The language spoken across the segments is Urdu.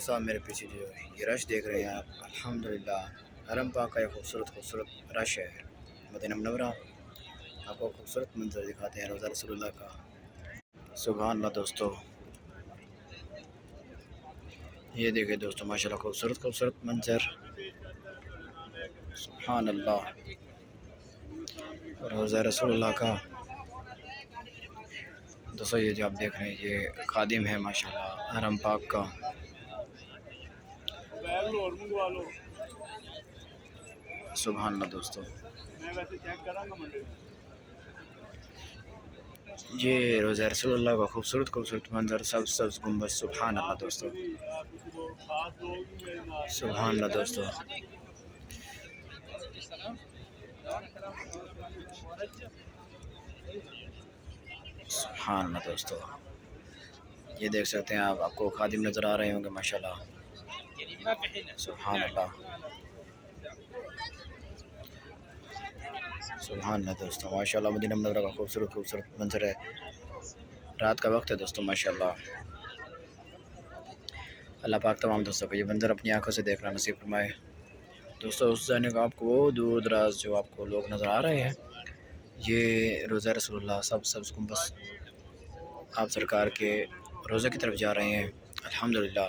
صاحب میرے پیچھے جو یہ رش دیکھ رہے ہیں آپ، الحمدللہ حرم پاک کا یہ خوبصورت رش ہے۔ مدینہ منورہ آپ کو خوبصورت منظر دکھاتے ہیں روزہ رسول اللہ کا۔ سبحان اللہ دوستو، یہ دیکھیں دوستو ماشاءاللہ خوبصورت منظر، سبحان اللہ روزہ رسول اللہ کا۔ دوستو یہ جو آپ دیکھ رہے ہیں یہ خادم ہے ماشاءاللہ حرم پاک کا۔ سبحان اللہ دوستو، یہ روزہ رسول اللہ کا خوبصورت منظر، سبز گنبد، سبحان اللہ دوستو، سبحان اللہ دوستو، سبحان اللہ دوستو، یہ دیکھ سکتے ہیں آپ کو خادم نظر آ رہے ہوں گے ماشاءاللہ، سبحان اللہ، سبحان اللہ دوستو ماشاءاللہ مدینہ منورہ کا خوبصورت منظر ہے۔ رات کا وقت ہے دوستو ماشاءاللہ۔ اللہ پاک تمام دوستوں کو یہ منظر اپنی آنکھوں سے دیکھنا نصیب فرمائے۔ دوستو اس جانے کا آپ کو وہ دور دراز جو آپ کو لوگ نظر آ رہے ہیں، یہ روزہ رسول اللہ سبز گنبد آپ سرکار کے روزے کی طرف جا رہے ہیں الحمدللہ۔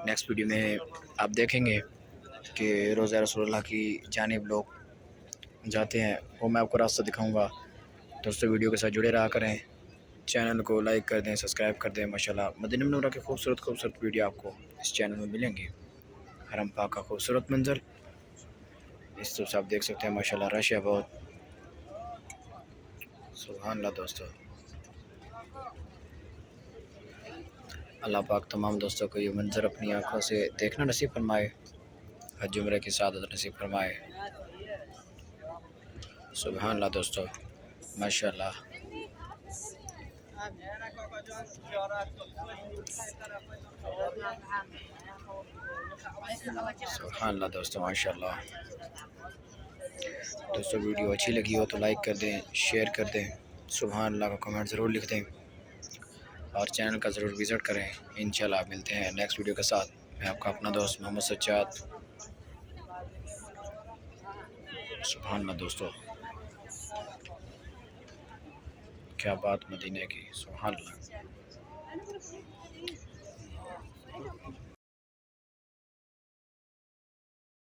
نیکسٹ ویڈیو میں آپ دیکھیں گے کہ روزہ رسول اللہ کی جانب لوگ جاتے ہیں، وہ میں آپ کو راستہ دکھاؤں گا۔ دوستو ویڈیو کے ساتھ جڑے رہا کریں، چینل کو لائک کر دیں، سبسکرائب کر دیں۔ ماشاءاللہ مدینہ منورہ کے خوبصورت ویڈیو آپ کو اس چینل میں ملیں گے۔ حرم پاک کا خوبصورت منظر اس طرف سے آپ دیکھ سکتے ہیں ماشاءاللہ، رش ہے بہت، سبحان اللہ دوستو۔ اللہ پاک تمام دوستوں کو یہ منظر اپنی آنکھوں سے دیکھنا نصیب فرمائے، حج عمرہ کی سعادت نصیب فرمائے، سبحان اللہ دوستو ماشاءاللہ، سبحان اللہ دوستو ماشاءاللہ۔ دوستو ویڈیو اچھی لگی ہو تو لائک کر دیں، شیئر کر دیں، سبحان اللہ کا کمنٹ ضرور لکھ دیں، اور چینل کا ضرور وزٹ کریں۔ انشاءاللہ ملتے ہیں نیکسٹ ویڈیو کے ساتھ۔ میں آپ کا اپنا دوست محمد سجاد۔ سبحان اللہ دوستو، کیا بات مدینے کی، سبحان اللہ۔